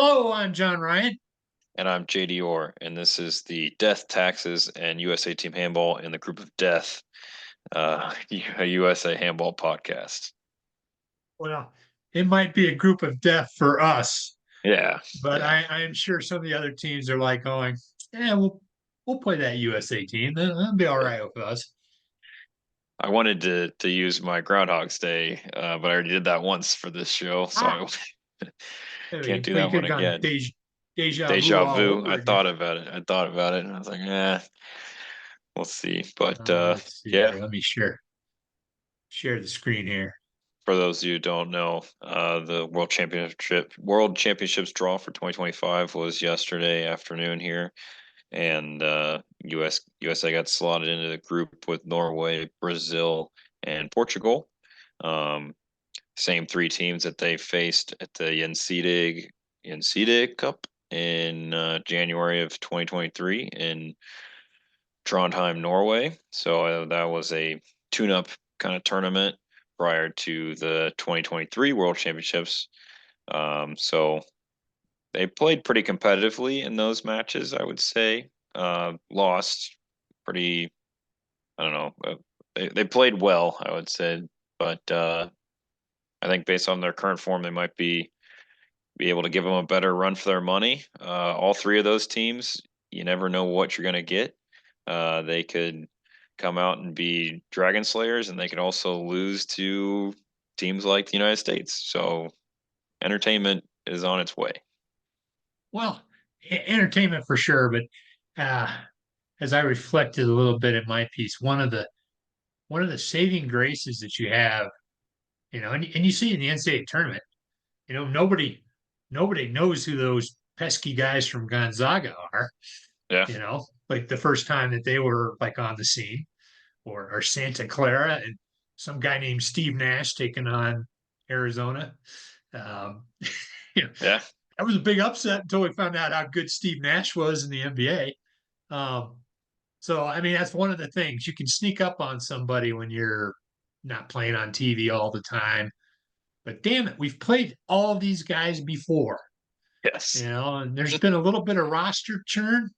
Hello, I'm John Ryan. And I'm JD Orr, and this is the Death, Taxes, and USA Team Handball in the Group of Death, a USA Handball podcast. Well, it might be a group of death for us, Yeah, but yeah. I am sure some of the other teams are like going, "Yeah, we'll play that USA team. That'll be all right with us." I wanted to use my Groundhog's Day, but I already did that once for this show, so Ah, I I can't mean, do well, you that could one have gone again. deja vu Deja all vu. over again. I thought about it, and I was like, we'll see. But Let's see yeah, here. Let me share the screen here. for those of you who don't know, the World Championships draw for 2025 was yesterday afternoon here, and USA got slotted into the group with Norway, Brazil, and Portugal. Um, Same three teams that they faced at the Gjensidige Cup in January of 2023 in Trondheim, Norway. So that was a tune-up kind of tournament prior to the 2023 World Championships. So they played pretty competitively in those matches, I would say. Lost pretty, I don't know. They played well, I would say, but I think based on their current form, they might be able to give them a better run for their money. All three of those teams, you never know what you're going to get. They could come out and be Dragon Slayers, and they could also lose to teams like the United States. So entertainment is on its way. Well, entertainment for sure, but uh, as I reflected a little bit in my piece, one of the saving graces that you have, and you see in the NCAA tournament. Nobody knows who those pesky guys from Gonzaga are, Yeah, like the first time that they were like on the scene, or Santa Clara and some guy named Steve Nash taking on Arizona. Um, you know, yeah. that was a big upset until we found out how good Steve Nash was in the NBA. So I mean that's one of the things you can sneak up on somebody when you're not playing on TV all the time. But damn it, we've played all of these guys before. Yes. And there's been a little bit of roster churn,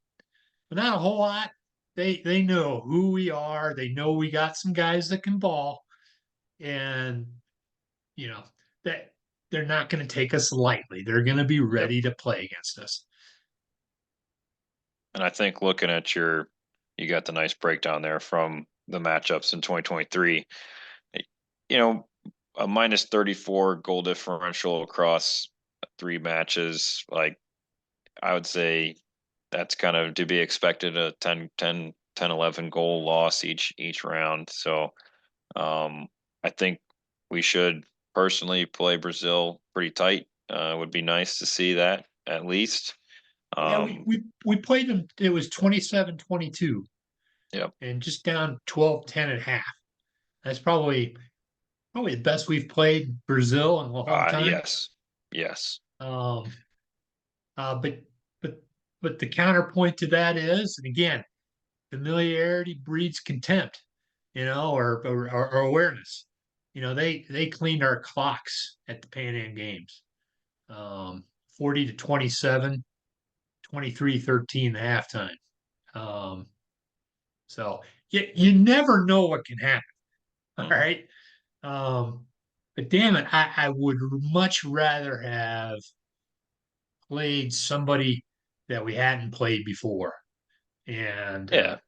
but not a whole lot. They know who we are. They know we got some guys that can ball, and you know that they're not going to take us lightly. They're going to be Yep. ready to play against us. And I think looking at you got the nice breakdown there from the matchups in 2023. You know, a minus 34 goal differential across three matches, like I would say that's kind of to be expected, a 11 goal loss each round. So I think we should personally play Brazil pretty tight. It would be nice to see that at least. Yeah, we Um, we, we played them. It was 27-22 yep. and just down 12-10 at half. That's probably the best we've played Brazil in a long time. Yes. Yes. Um, but but but the counterpoint to that is, and again, familiarity breeds contempt, or awareness. They cleaned our clocks at the Pan Am Games. 40 to 27, 23-13 at halftime. Um, so you never know what can happen. All Mhm. right. But damn it, I would much rather have played somebody that we hadn't played before. And Yeah.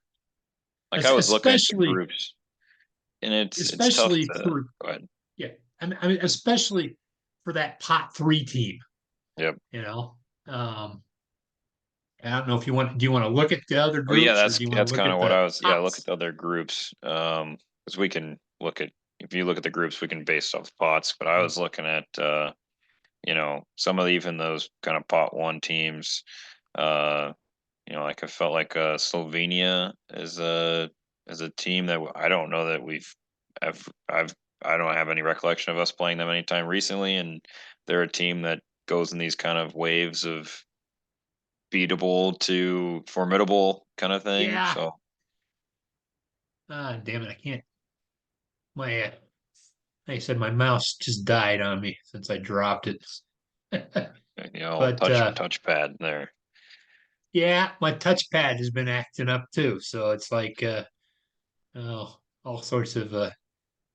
Like I was looking at the especially groups, and it's tough especially to for go ahead. yeah, I mean especially for that pot three team, Yep. you know. Um, I don't know if do you want to look at the other Well, yeah, groups or do you want to that's look kind at of what the I was. Yeah, look at pots? the other groups. Because we can look at if you look at the groups, we can base off pots. But I was looking at some of even those kind of pot one teams. Uh, like I felt like Slovenia is a team that I don't know that I don't have any recollection of us playing them anytime recently, and they're a team that goes in these kind of waves of beatable to formidable kind of thing. Yeah. So Ah, damn it, I can't. My like I said, my mouse just died on me since I dropped it. But touchpad there. yeah, my touchpad has been acting up too. So it's like oh, all sorts of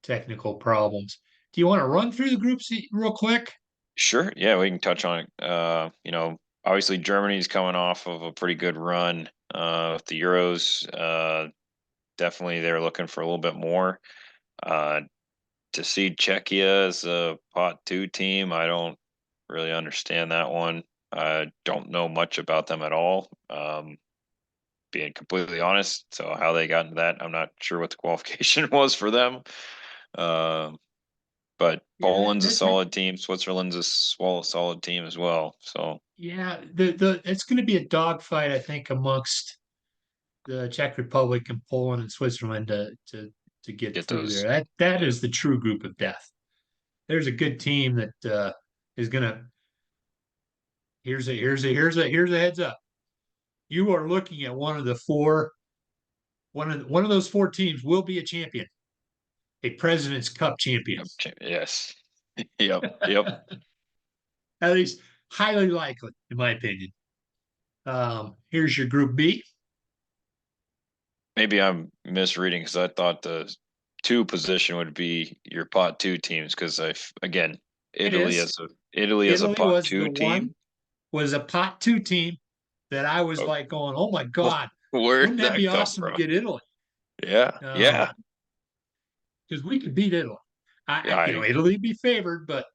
technical problems. Do you want to run through the groups real quick? Sure. Yeah, we can touch on it. Obviously Germany's coming off of a pretty good run with the Euros. Definitely they're looking for a little bit more. Uh, to see Czechia as a pot two team, I don't really understand that one. I don't know much about them at all. Being completely honest, so how they got into that, I'm not sure what the qualification was for them. Um, but Yeah, Poland's a solid team. Switzerland's a solid team as well. So yeah, the it's going to be a dogfight, I think, amongst the Czech Republic and Poland and Switzerland to get get through there. those. That Yep. is the true group of death. There's a good team that is going to. Here's a heads up. You are looking at one of the four. One of those four teams will be a champion, a President's Cup champion. Yes. Yep. Yep. At least highly likely, in my opinion. Here's your Group B. Maybe I'm misreading because I thought the two position would be your pot two teams because again It Italy is. as a Italy pot was two the team. one was a pot two team that I was Oh, like going, oh my God, where wouldn't did that be that come awesome to from? get Italy? Yeah. Yeah. Because we could beat Italy. Yeah. Italy would be favored, but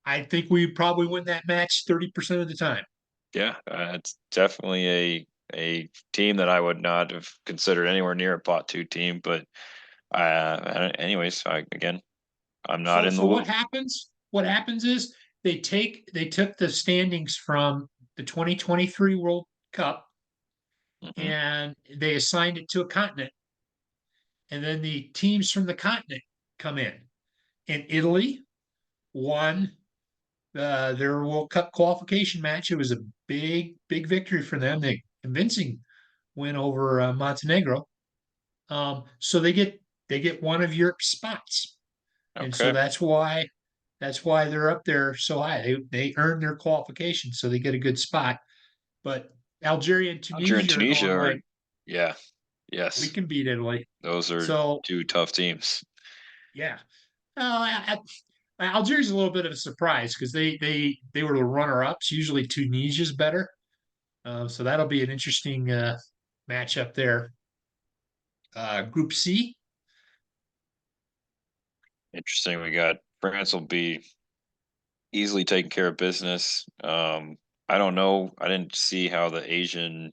I think we probably win that match 30% of the time. Yeah. It's definitely a team that I would not have considered anywhere near a pot two team. But anyways, again, I'm not So in the so what loop. happens? What happens is they took the standings from the 2023 World Cup Hmm. and they assigned it to a continent. And then the teams from the continent come in. And Italy won their World Cup qualification match. It was a big victory for them. They convincing win over Montenegro. So they get one of Europe's spots, and so Okay. that's why they're up there so high. They earned their qualification, so they get a good spot. But Algeria and Algeria and Tunisia are Tunisia going are, like yeah, we yes, can beat Italy. those are So two tough teams. yeah, Algeria's a little bit of a surprise because they were the runner ups. Usually Tunisia's better, so that'll be an interesting matchup there. Group C, Interesting. We got France will be easily taking care of business. I don't know. I didn't see how the Asian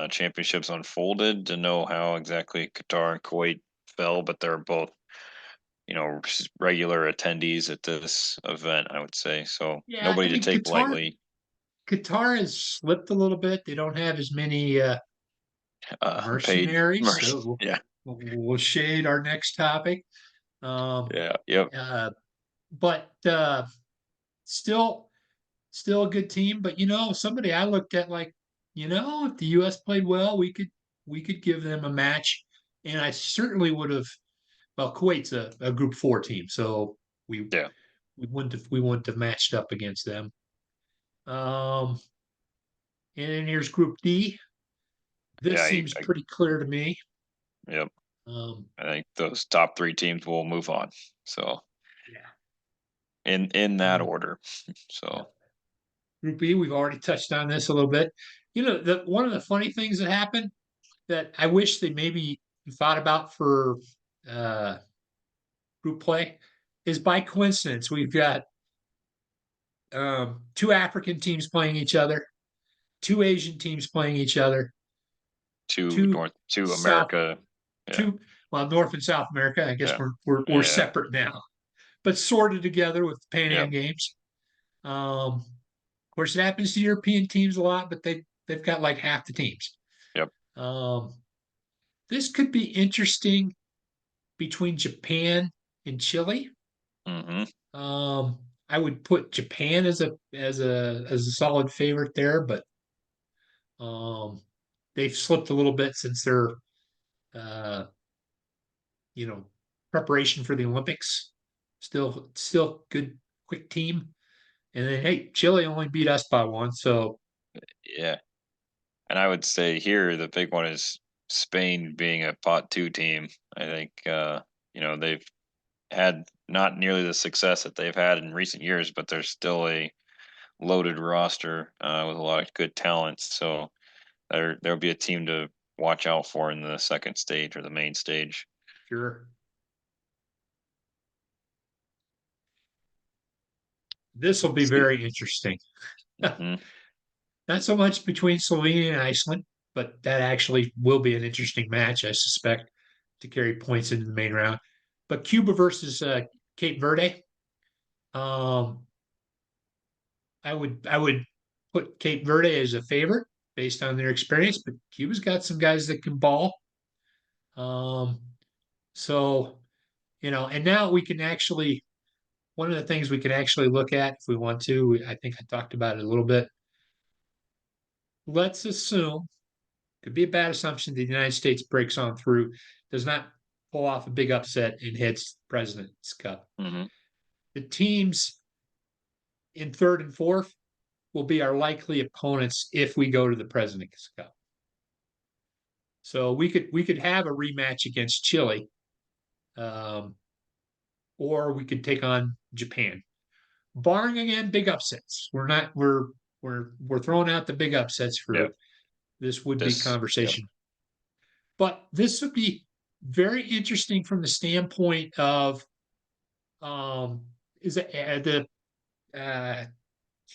championships unfolded to know how exactly Qatar and Kuwait fell, but they're both, regular attendees at this event, I would say. So yeah, I nobody to mean take lightly. Qatar has slipped a little bit. They don't have as many Paid mercenaries. mercy. So Yeah. we'll shade our next topic. Um, Yeah. Yep. but still, still a good team. But somebody I looked at like, if the U.S. played well, we could give them a match, and I certainly would have. Well, Kuwait's a Group 4 team, so we Yeah. we wouldn't have matched up against them. Um, and then here's Group D. Yeah. This seems pretty clear to me. Yep. Um, I think those top three teams will move on. So yeah. in that Um, order. yeah. So Group B, we've already touched on this a little bit. One of the funny things that happened that I wish they maybe thought about for uh, group play is by coincidence we've got two African teams playing each other, two Asian teams playing each other, two to South America. Yeah. two well North and South America. I guess Yeah. we're Yeah. separate now, but sorted together with the Pan Am Yep. Games. Of course, it happens to European teams a lot, but they've got like half the teams. Yep. Um, this could be interesting between Japan and Chile. Hmm. I would put Japan as a solid favorite there, but um, they've slipped a little bit since their uh, you know preparation for the Olympics. Still good, quick team, And then, hey, Chile only beat us by one. So Yeah. And I would say here the big one is Spain being a pot two team. I think they've had not nearly the success that they've had in recent years, but they're still a loaded roster with a lot of good talent. So there'll be a team to watch out for in the second stage or the main stage. sure. This will be See, very interesting. hmm Not so much between Slovenia and Iceland, but that actually will be an interesting match, I suspect, to carry points into the main round. But Cuba versus Cape Verde, um, I would put Cape Verde as a favorite based on their experience, but Cuba's got some guys that can ball. Um, so and now we can actually one of the things we can actually look at if we want to. I think I talked about it a little bit. Let's assume could be a bad assumption the United States breaks on through, does not pull off a big upset and heads to the President's Cup. hmm The teams in third and fourth will be our likely opponents if we go to the President's Cup. So we could have a rematch against Chile, um, or we could take on Japan. Barring again big upsets, we're throwing out the big upsets for Yep. this would be Yep. conversation. But this would be very interesting from the standpoint of is it the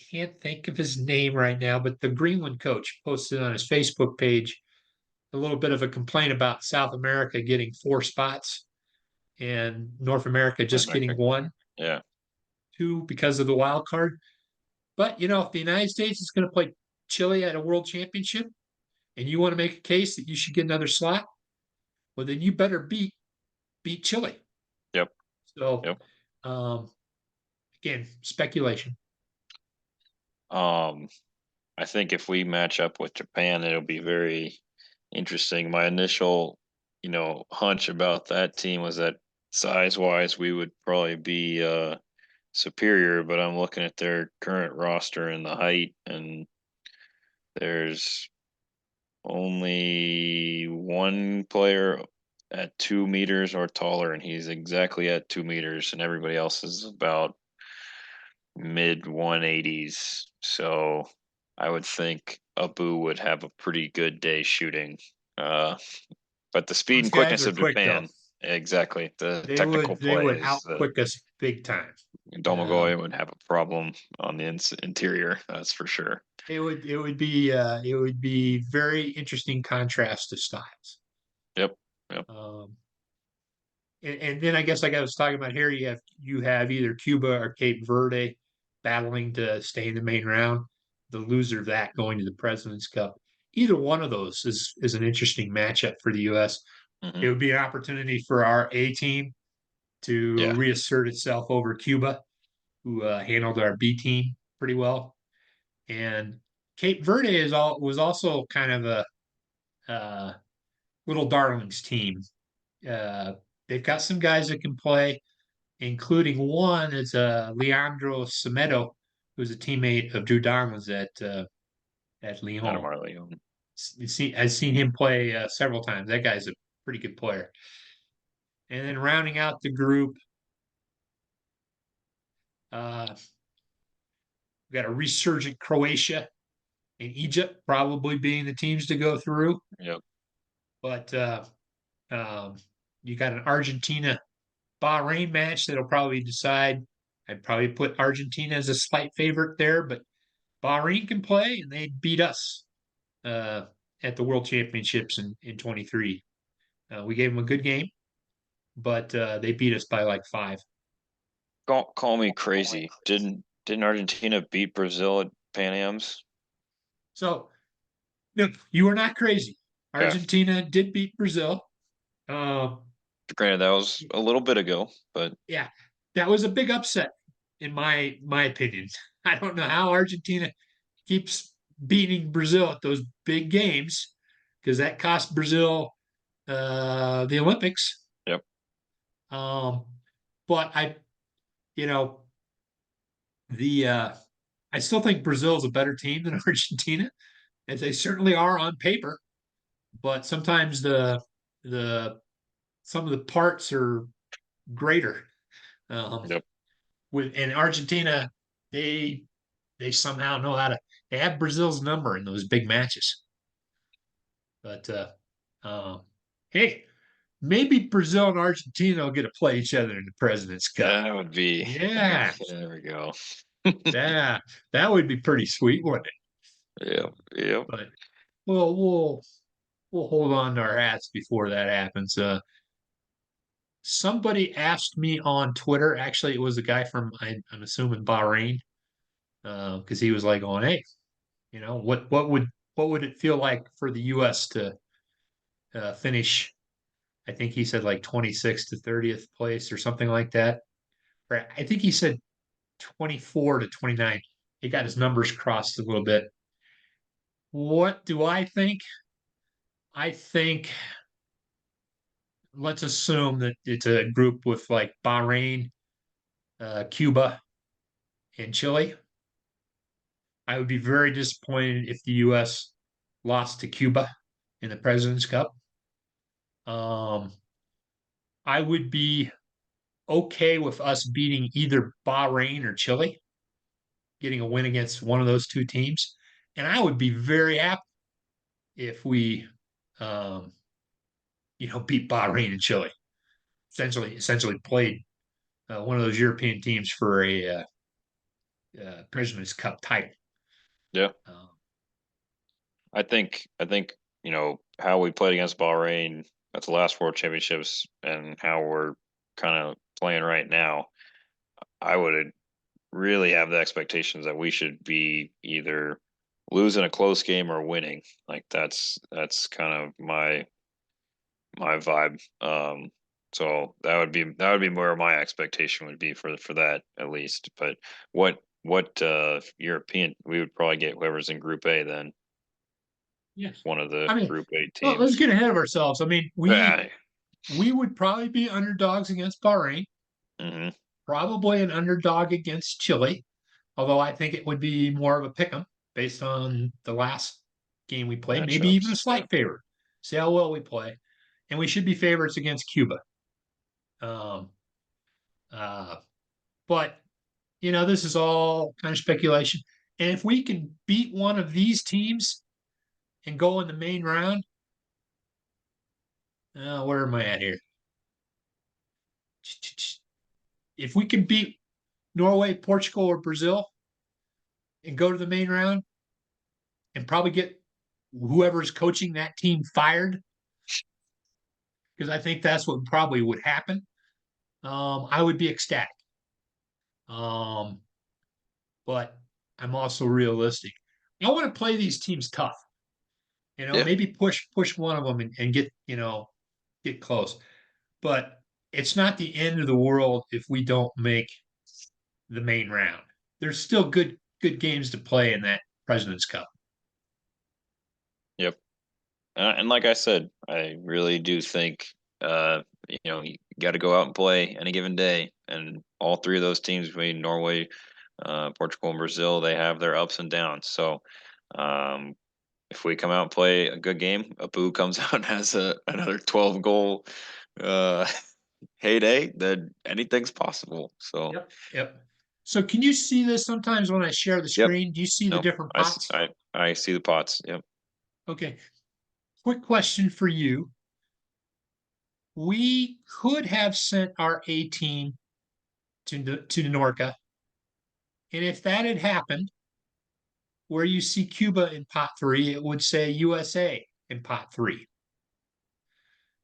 can't think of his name right now, but the Greenland coach posted on his Facebook page a little bit of a complaint about South America getting 4 spots and North America North just getting America. one, Yeah. two because of the wild card. But if the United States is going to play Chile at a world championship and you want to make a case that you should get another slot, well then you better beat Chile. Yep. So Yep. um, again, speculation. Um, I think if we match up with Japan, it'll be very interesting. My initial, hunch about that team was that size wise, we would probably be superior, but I'm looking at their current roster and the height, and there's only one player at 2 meters or taller, and he's exactly at 2 meters, and everybody else is about mid 180s. So I would think Abu would have a pretty good day shooting. Uh, but the speed Those and guys quickness are of quick though. Japan, exactly. The They technical would they play would is outquick us big time. Domagoy would have a problem on the interior. That's for sure. It would be very interesting contrast to styles. Yep. Yep. Um, and then I guess like I was talking about here, you have either Cuba or Cape Verde battling to stay in the main round. The loser of that going to the President's Cup. Either one of those is an interesting matchup for the U.S. hmm It would be an opportunity for our A team to Yeah. reassert itself over Cuba, who handled our B team pretty well. And Cape Verde was also kind of a little darlings team. Uh, they've got some guys that can play, including one is Leandro Semedo, who's a teammate of Drew Donald's at Lyon. Anamar Leon. I've seen him play several times. That guy's a pretty good player. And then rounding out the group, uh, we've got a resurgent Croatia and Egypt probably being the teams to go through. Yep. But um, you got an Argentina Bahrain match that'll probably decide. I'd probably put Argentina as a slight favorite there, but Bahrain can play and they beat us uh, at the World Championships in 23. We gave them a good game, but they beat us by like 5. Call me crazy. Didn't Argentina beat Brazil at Pan Am's? So, no, you are not crazy. Okay. Argentina did beat Brazil. Uh, Granted, that was a little bit ago, but yeah, that was a big upset in my opinion. I don't know how Argentina keeps beating Brazil at those big games because that cost Brazil the Olympics. yep. Um, but you know, the I still think Brazil is a better team than Argentina, as they certainly are on paper. But sometimes the some of the parts are greater. Um, Yep. with in Argentina, they they somehow know how to. They have Brazil's number in those big matches. But um, hey, maybe Brazil and Argentina will get to play each other in the President's Cup. That would be. Yeah, There we go. that that would be pretty sweet, wouldn't it? Yep. Yep. But well, we'll hold on to our hats before that happens. Somebody asked me on Twitter. Actually, it was a guy from I'm assuming Bahrain, because he was like, "On hey, what would it feel like for the U.S. to finish?" I think he said like 26th to 30th place or something like that. Or I think he said 24 to 29. He got his numbers crossed a little bit. What do I think? I think let's assume that it's a group with like Bahrain, Cuba, and Chile. I would be very disappointed if the U.S. lost to Cuba in the President's Cup. Um, I would be okay with us beating either Bahrain or Chile, getting a win against one of those two teams. And I would be very happy if we, um, beat Bahrain and Chile. Essentially played one of those European teams for a President's Cup title. Yeah. Uh, I think how we played against Bahrain at the last World Championships and how we're kind of playing right now. I would really have the expectations that we should be either losing a close game or winning. Like that's kind of my vibe. So that would be where my expectation would be for that at least. But what European we would probably get whoever's in Group A then, yes. one of the I mean, Group A well, let's teams. get ahead of ourselves. I mean, we Yeah. we would probably be underdogs against Bahrain, Hmm. probably an underdog against Chile, although I think it would be more of a pick 'em based on the last game we played, maybe even a Matchups. Yeah. slight favorite. See how well we play. And we should be favorites against Cuba. Um, uh, but, this is all kind of speculation. And if we can beat one of these teams and go in the main round, where am I at here? If we can beat Norway, Portugal, or Brazil and go to the main round and probably get whoever's coaching that team fired, because I think that's what probably would happen, I would be ecstatic. Um, but I'm also realistic. I want to play these teams tough. Yeah. Maybe push one of them and get close. But it's not the end of the world if we don't make the main round. There's still good games to play in that President's Cup. Yep. And like I said, I really do think you got to go out and play any given day, and all three of those teams between Norway, Portugal, and Brazil, they have their ups and downs. So, um, if we come out and play a good game, Abu comes out and has another 12 goal uh, heyday, then anything's possible. So, Yep. Yep. So can you see this sometimes when I share the yep. screen? Do you see the No, different pots? I see the pots. Yep. Okay. Quick question for you. We could have sent our A team to Norca. And if that had happened, where you see Cuba in pot three, it would say USA in pot three.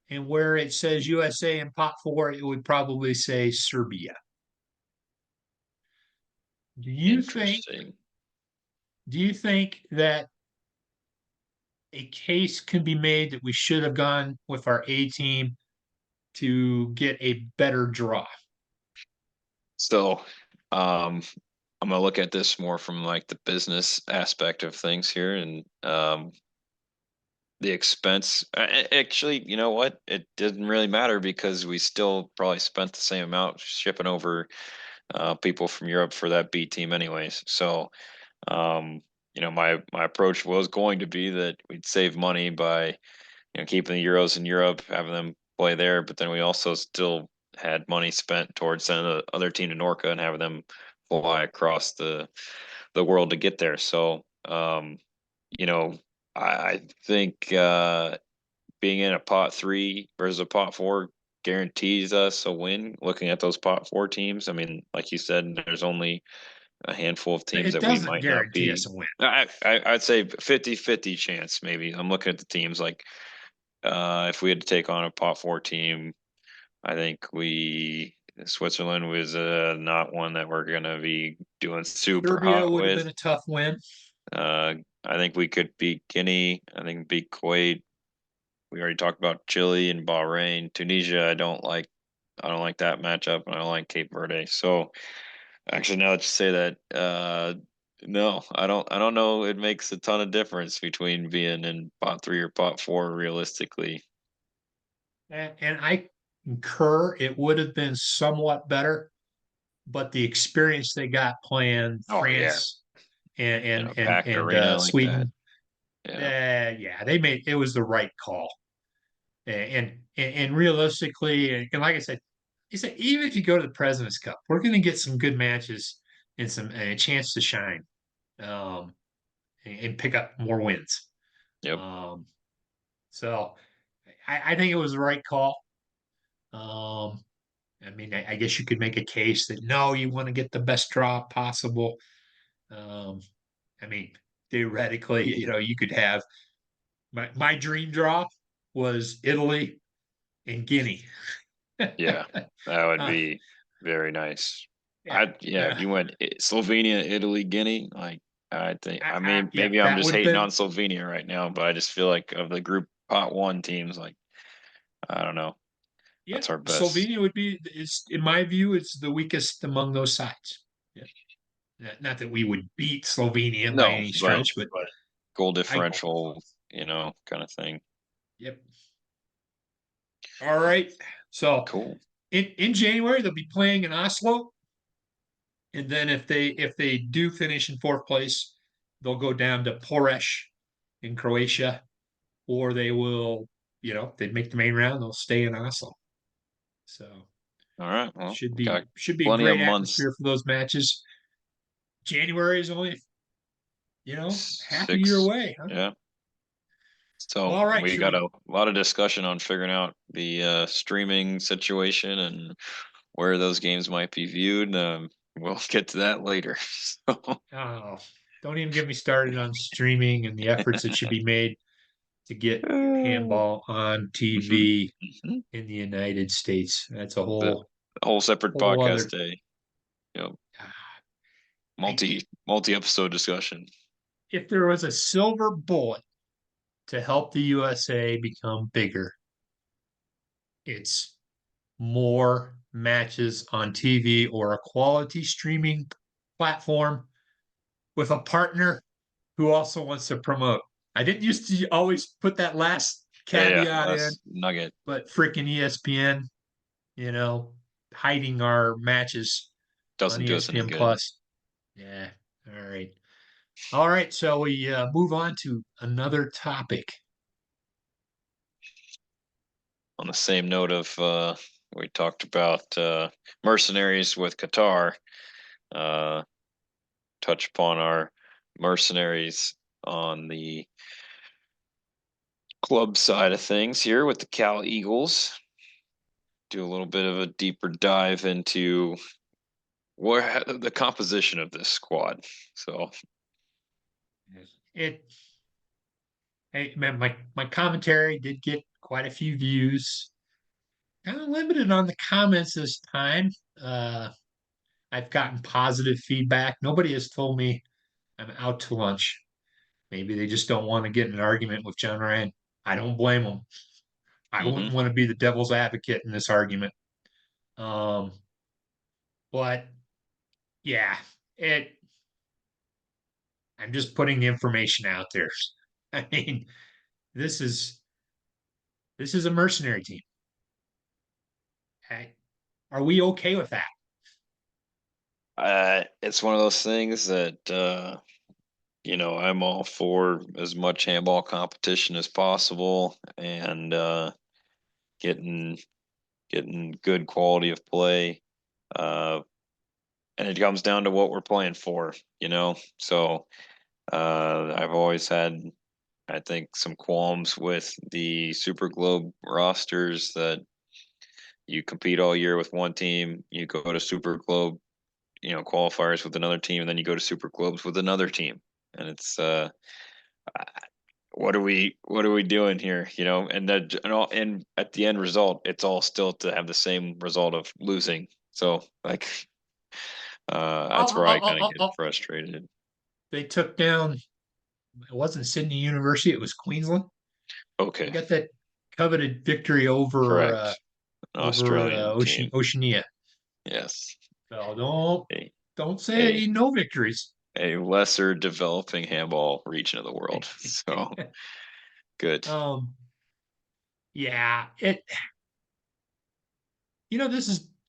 And where it says USA in pot four, it would probably say Serbia. Do you think Interesting. do you think that a case can be made that we should have gone with our A team to get a better draw? So, um, I'm gonna look at this more from like the business aspect of things here, and the expense. Actually, you know what? It didn't really matter because we still probably spent the same amount shipping over people from Europe for that B team, anyways. So, um, my approach was going to be that we'd save money by keeping the Euros in Europe, having them play there, but then we also still had money spent towards sending the other team to Norca and having them fly across the world to get there. So, you know, I think being in a pot three versus a pot four guarantees us a win. Looking at those pot four teams, I mean, like you said, there's only a handful of teams It that we doesn't might not guarantee be. us a win. I'd say 50-50 chance maybe. I'm looking at the teams like if we had to take on a pot four team, I think we Switzerland was not one that we're gonna be doing super Serbia hot would have with. been a tough win. I think we could beat Guinea. I think beat Kuwait. We already talked about Chile and Bahrain. Tunisia, I don't like. I don't like that matchup, and I don't like Cape Verde. So actually, now that you say that, no, I don't. I don't know. It makes a ton of difference between being in pot three or pot four, realistically. And I concur, it would have been somewhat better, but the experience they got playing Oh yeah, France and in a packed arena like that. Sweden, Yeah, yeah, they made it was the right call. And realistically, and like I said, he said even if you go to the President's Cup, we're going to get some good matches and a chance to shine, um, and pick up more wins. yep, Um, so I think it was the right call. Um, I mean, I guess you could make a case that no, you want to get the best draw possible. Um, I mean, theoretically, you could have my dream draw was Italy and Guinea. yeah, that would uh, be very nice. yeah, Yeah, if you went Slovenia, Italy, Guinea, like I mean, yeah, maybe I'm that just would have hating been on Slovenia right now, but I just feel like of the group pot one teams, like I don't know, yeah. that's our best. Slovenia would be is in my view, it's the weakest among those sides. Yeah, not that we would beat Slovenia by No, any but stretch, but goal I differential, kind of thing. yep. All right. So Cool. in January they'll be playing in Oslo, and then if they do finish in fourth place, they'll go down to Poreš in Croatia, or they will, if they make the main round, they'll stay in Oslo. So All right. Well, should we be got should be a plenty of great months. atmosphere for those matches. January is only, half a year 6. away, huh? Yeah. Well, So all right. we Should got we? a lot of discussion on figuring out the streaming situation and where those games might be viewed. We'll get to that later. So, Oh, don't even get me started on streaming and the efforts that should be made to get mhm, handball on TV mhm. in the United States. That's a The whole separate whole podcast other. day. I, Multi episode discussion. if there was a silver bullet to help the USA become bigger, it's more matches on TV or a quality streaming platform with a partner who also wants to promote. I didn't used to always put that last Yeah, caveat in, last nugget but freaking ESPN, you know, hiding our matches on doesn't do us any ESPN good. Plus. Yeah. All right. All right. So we move on to another topic. On the same note of we talked about mercenaries with Qatar. Uh, touch upon our mercenaries on the club side of things here with the Cal Eagles. Do a little bit of a deeper dive into what the composition of this squad. So, It, hey, man, my commentary did get quite a few views. Kind of limited on the comments this time. Uh, I've gotten positive feedback. Nobody has told me I'm out to lunch. Maybe they just don't want to get in an argument with John Ryan. I don't blame them. I mhm. wouldn't want to be the devil's advocate in this argument. Um, but yeah, it. I'm just putting the information out there. I mean, this is this is a mercenary team. Hey, are we okay with that? It's one of those things that I'm all for as much handball competition as possible and getting getting good quality of play. Uh, and it comes down to what we're playing for, you know. So I've always had, I think, some qualms with the Super Globe rosters that you compete all year with one team, you go to Super Globe, qualifiers with another team, and then you go to Super Globes with another team, and it's what are we doing here, and at the end result, it's all still to have the same result of losing. So like, Oh, that's where I oh, oh, kind of oh, get oh. frustrated. They took down, it wasn't Sydney University, it was Queensland. They Okay, got that coveted victory over correct. An Australian team. Oceania. Yes. So A, don't say a any no victories. a lesser developing handball region of the world. So good. um, yeah,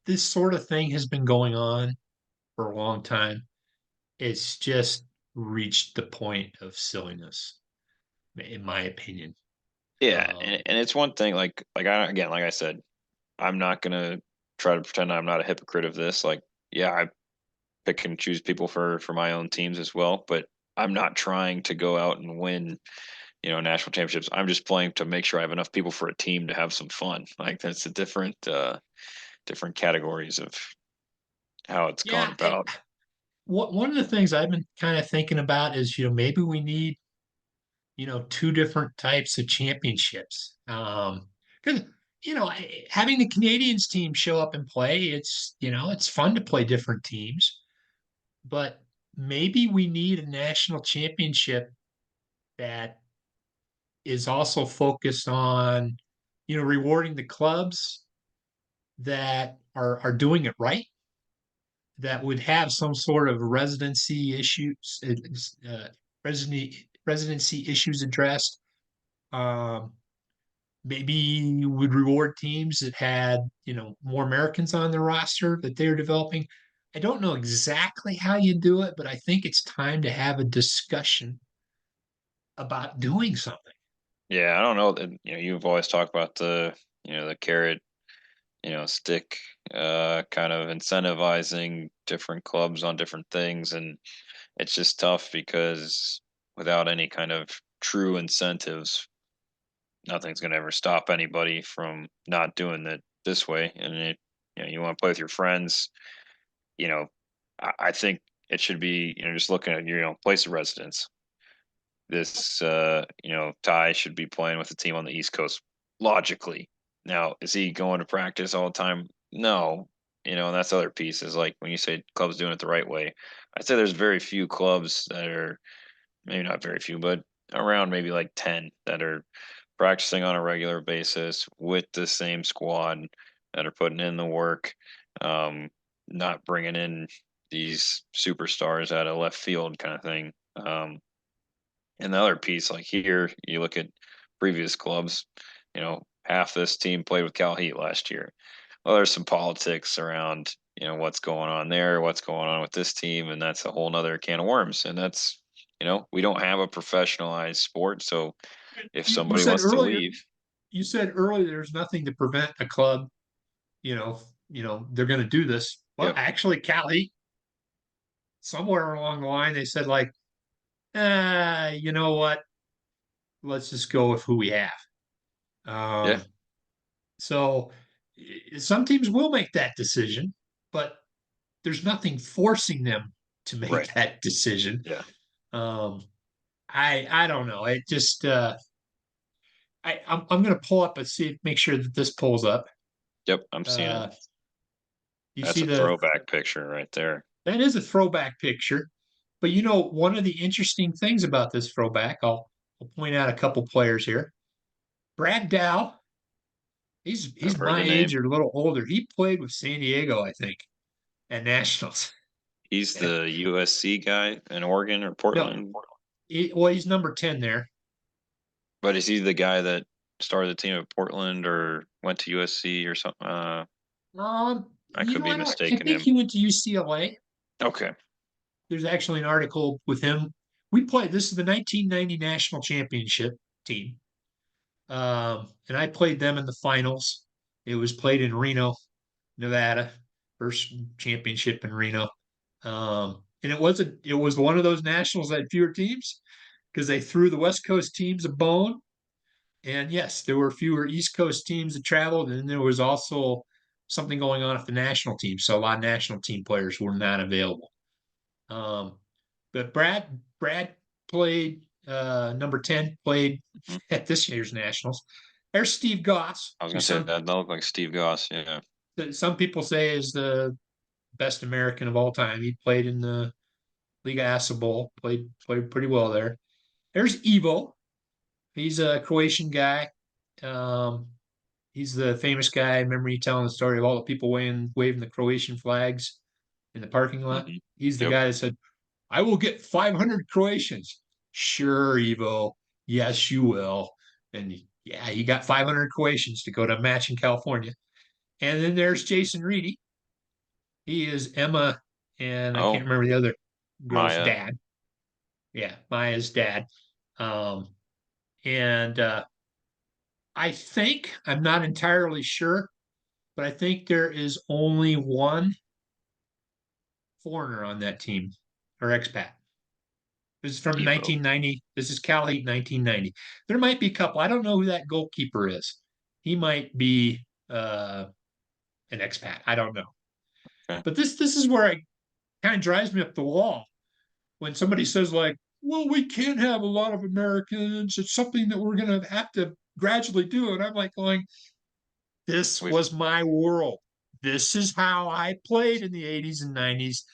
this sort of thing has been going on for a long time. It's just reached the point of silliness, in my opinion. Yeah, and, Um, and it's one thing like I said, I'm not gonna try to pretend I'm not a hypocrite of this. Like, yeah, I pick and choose people for my own teams as well, but I'm not trying to go out and win, national championships. I'm just playing to make sure I have enough people for a team to have some fun. Like that's a different categories of how it's gone yeah, about. one of the things I've been kind of thinking about is, maybe we need, two different types of championships. Because, having the Canadians team show up and play, it's fun to play different teams, but maybe we need a national championship that is also focused on, rewarding the clubs that are doing it right, that would have some sort of residency issues addressed. Um, Maybe would reward teams that had, more Americans on the roster that they're developing. I don't know exactly how you do it, but I think it's time to have a discussion about doing something. Yeah, I don't know that you've always talked about the carrot stick, kind of incentivizing different clubs on different things. And it's just tough because without any kind of true incentives, nothing's going to ever stop anybody from not doing it this way. And you want to play with your friends, you know, I think it should be, just looking at your, place of residence. This, Ty should be playing with the team on the East Coast logically. Now, is he going to practice all the time? No. And that's the other piece is like when you say clubs doing it the right way, I'd say there's very few clubs that are, maybe not very few, but around maybe like 10 that are practicing on a regular basis with the same squad that are putting in the work, um, not bringing in these superstars out of left field kind of thing. And the other piece, like here, you look at previous clubs, half this team played with Cal Heat last year. Well, there's some politics around, what's going on there, what's going on with this team, and that's a whole nother can of worms. And that's, we don't have a professionalized sport. So if You somebody said wants to earlier, leave, there's nothing to prevent a club, they're going to do this. Well, yep, actually, Cali, somewhere along the line, they said like, you know what? Let's just go with who we have. yeah, Um, so some teams will make that decision, but there's nothing forcing them to right, make that decision. yeah, Um, I don't know. It just I'm going to pull up and see, make sure that this pulls up. yep, I'm seeing it. Uh, you That's see a the throwback picture right there. that is a throwback picture, but one of the interesting things about this throwback, I'll point out a couple players here. Brad Dow, he's I've heard my the name. age or a little older. He played with San Diego, I think, at Nationals. He's the USC guy in Oregon or No, Portland. he's number 10 there. But is he the guy that started the team at Portland or went to USC or something? I could be I mistaken think him. he went to UCLA. Okay. There's actually an article with him. We played. This is the 1990 national championship team, and I played them in the finals. It was played in Reno, Nevada, first championship in Reno. And it was one of those nationals that had fewer teams because they threw the West Coast teams a bone. And yes, there were fewer East Coast teams that traveled, and there was also something going on at the national team. So a lot of national team players were not available. Um, but Brad played number 10, played Mhm. at this year's nationals. There's Steve Goss, I was who gonna say that looked like Steve Goss. Yeah. some people say is the best American of all time. He played in the Liga ASA Bowl, played pretty well there. There's Evo. He's a Croatian guy. Um, he's the famous guy. I remember you telling the story of all the people waving the Croatian flags in the parking lot. Hmm. He's the Yep. guy that said, I will get 500 Croatians. Sure, Evo. Yes, you will. And yeah, he got 500 Croatians to go to a match in California. And then there's Jason Reedy. He is Emma, and I can't Oh, remember the other girl's Maya. dad. Yeah, Maya's dad. Um, and I think, I'm not entirely sure, but I think there is only one foreigner on that team or expat. This is from Evo. 1990. This is Cal Heat 1990. There might be a couple. I don't know who that goalkeeper is. He might be an expat. I don't know. Okay. But this is where it kind of drives me up the wall when somebody says like, "Well, we can't have a lot of Americans. It's something that we're going to have to gradually do." And I'm like going, "This We've was my world. This is how I played in the 80s and 90s.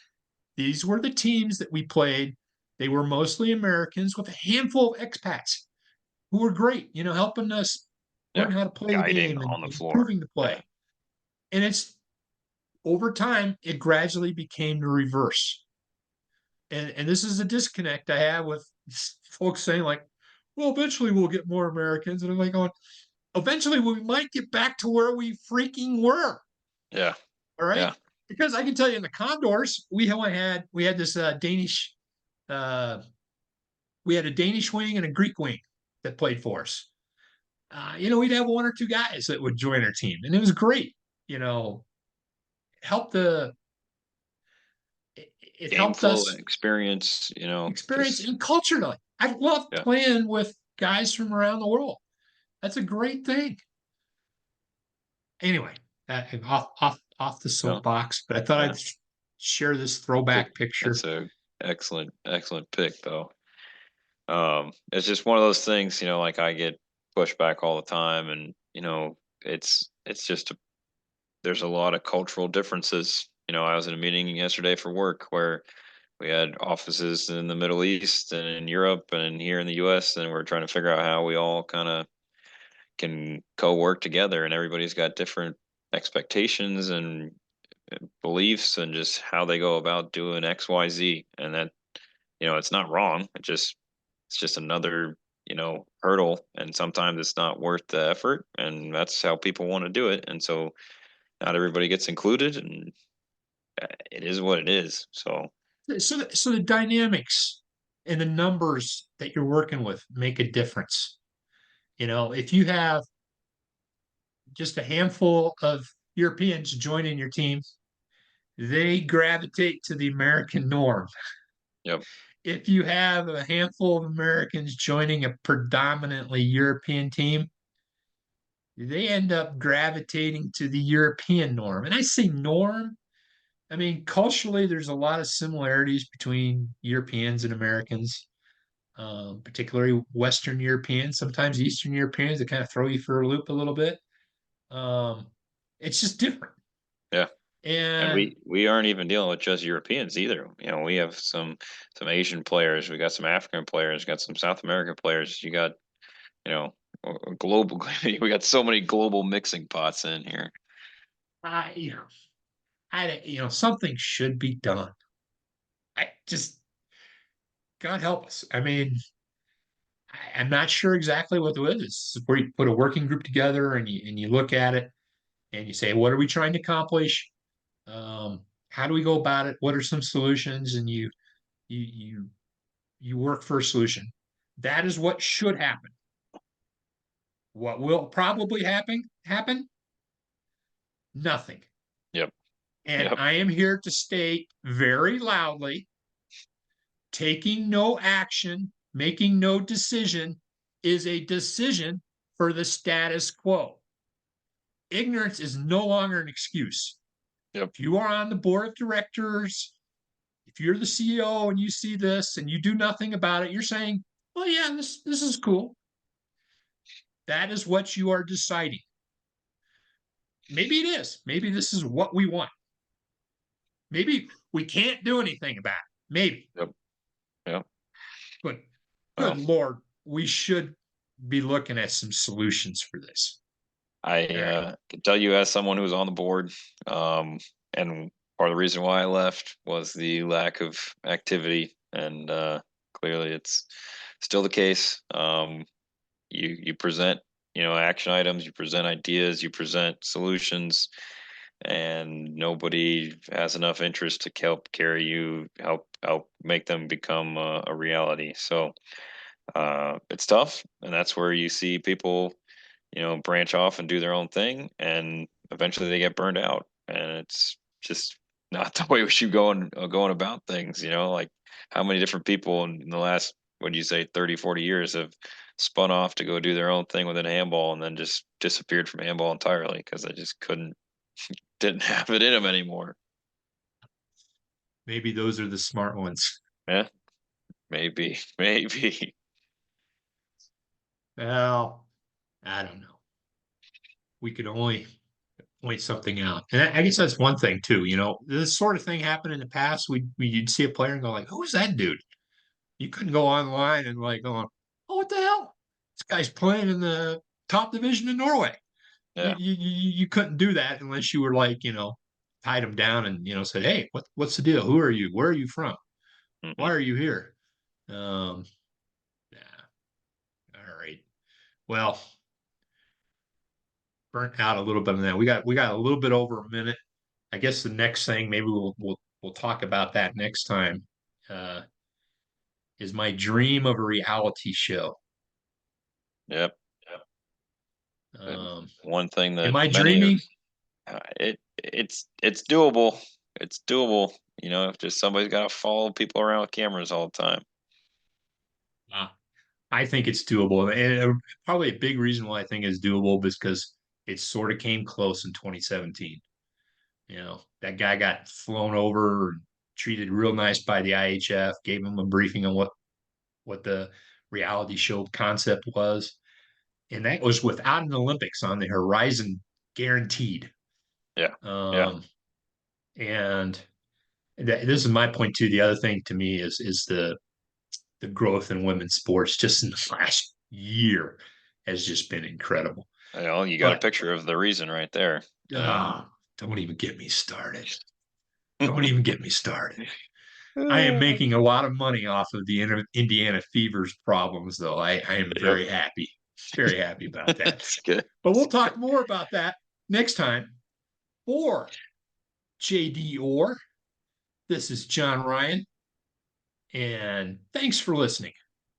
These were the teams that we played. They were mostly Americans with a handful of expats who were great, helping us yeah learn how to play the guiding game and on the floor. improving the play. Yeah. And it's over time, it gradually became the reverse. And this is a disconnect I have with folks saying, like, well, eventually we'll get more Americans. And I'm like, going, eventually we might get back to where we freaking were. Yeah. All right. Yeah. Because I can tell you in the Condors, we had this Danish uh, we had a Danish wing and a Greek wing that played for us. We'd have one or two guys that would join our team, and it was great. You know, helped the it Game helped flow us experience. experience Just and culturally. I love yeah. playing with guys from around the world. That's a great thing. Anyway, off the No. soapbox, but I thought Yeah. I'd share this Pick. throwback picture. That's a excellent pick though. It's just one of those things, like I get pushed back all the time, and it's just there's a lot of cultural differences. I was in a meeting yesterday for work where we had offices in the Middle East and in Europe and here in the US, and we're trying to figure out how we all kind of can co-work together, and everybody's got different expectations and beliefs and just how they go about doing XYZ. And that, it's not wrong. It's just another, hurdle. And sometimes it's not worth the effort. And that's how people want to do it. And so not everybody gets included, and it is what it is. So So the dynamics and the numbers that you're working with make a difference. If you have just a handful of Europeans joining your team, they gravitate to the American norm. yep. If you have a handful of Americans joining a predominantly European team, they end up gravitating to the European norm. And I say norm, I mean, culturally, there's a lot of similarities between Europeans and Americans, particularly Western Europeans, sometimes Eastern Europeans that kind of throw you for a loop a little bit. Um, it's just different. Yeah. And And we aren't even dealing with just Europeans either. We have some Asian players, we got some African players, got some South American players. You got, you know, global. We got so many global mixing pots in here. I, something should be done. I just, God help us. I mean, I'm not sure exactly what the is. Where you put a working group together and you look at it and you say, what are we trying to accomplish? Um, how do we go about it? What are some solutions? And you you you work for a solution. That is what should happen. What will probably happen? Nothing. Yep. And Yep. I am here to state very loudly, taking no action, making no decision is a decision for the status quo. Ignorance is no longer an excuse. Yep. If you are on the board of directors, if you're the CEO and you see this and you do nothing about it, you're saying, well, yeah, this is cool. That is what you are deciding. Maybe it is. Maybe this is what we want. Maybe we can't do anything about it. Maybe. Yep. Yep. But Well, good Lord, we should be looking at some solutions for this. I All right. can tell you as someone who was on the board, and part of the reason why I left was the lack of activity, and clearly it's still the case. You present, action items, you present ideas, you present solutions, and nobody has enough interest to help carry you, help make them become a reality. So it's tough, and that's where you see people branch off and do their own thing, and eventually they get burned out. And it's just not the way we should going about things. Like how many different people in the last, what do you say, 30, 40 years have spun off to go do their own thing within handball and then just disappeared from handball entirely because they just didn't have it in them anymore. Maybe those are the smart ones. Yeah, maybe, maybe. Well, I don't know. We could only point something out. And I guess that's one thing too. This sort of thing happened in the past. You'd see a player and go like, "Who's that dude?" You couldn't go online and like going, "Oh, what the hell? This guy's playing in the top division in Norway." Yeah. You couldn't do that unless you were like, tied him down and said, "Hey, what's the deal? Who are you? Where are you from? Why Hmm. are you here?" Yeah. All right. Well, burnt out a little bit on that. We got a little bit over a minute. I guess the next thing maybe we'll talk about that next time. Uh, is my dream of a reality show. Yep. And Um, one thing am that I many of dreaming? it's doable. It's doable. If just somebody's got to follow people around with cameras all the time. Uh, I think it's doable, and probably a big reason why I think it's doable is because it sort of came close in 2017. That guy got flown over, treated real nice by the IHF, gave him a briefing on what the reality show concept was, and that was without an Olympics on the horizon, guaranteed. Yeah. Yeah. Um, and this is my point too. The other thing to me is the growth in women's sports just in the last year has just been incredible. You got a But picture of the reason right there. uh, don't even get me started. Don't even get me started. I am making a lot of money off of the Indiana Fever's problems, though. I am Yep. very happy about that. It's good. But It's we'll good. talk more about that next time. For JD Orr, this is John Ryan, and thanks for listening.